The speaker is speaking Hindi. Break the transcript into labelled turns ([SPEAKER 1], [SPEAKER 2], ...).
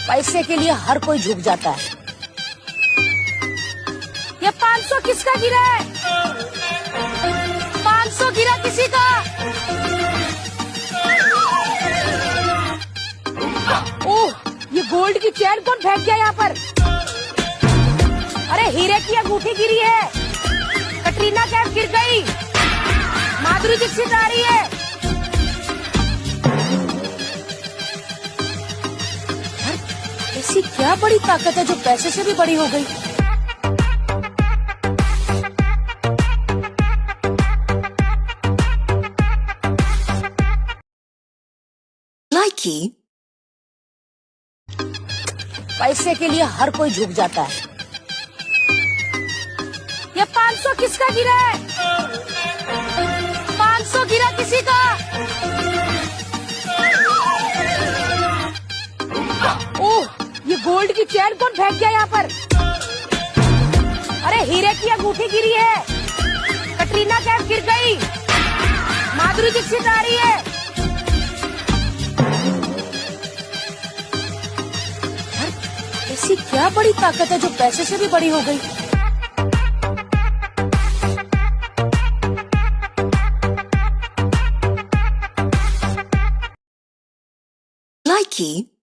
[SPEAKER 1] पैसे के लिए हर कोई झुक जाता है। ये 500 किसका गिरा है? 500 गिरा किसी का? ओह, ये गोल्ड की चैन कौन फेंक गया यहाँ पर? अरे हीरे की अंगूठी गिरी है। कटरीना कैफ गिर गई। माधुरी दीक्षित आ रही है। ऐसी क्या बड़ी ताकत है जो पैसे से भी बड़ी हो गई?
[SPEAKER 2] Likey.
[SPEAKER 1] पैसे के लिए हर कोई झुक जाता है। ये 500 किसका गिरा है? 500 गिरा किसी का? ओह, ये गोल्ड की चैन कौन फेंक गया यहाँ पर? अरे हीरे की अंगूठी गिरी है। कटरीना कैफ गिर गई। माधुरी दीक्षित आ रही है। ऐसी क्या बड़ी ताकत है जो पैसे से भी बड़ी हो गई?
[SPEAKER 2] Likey.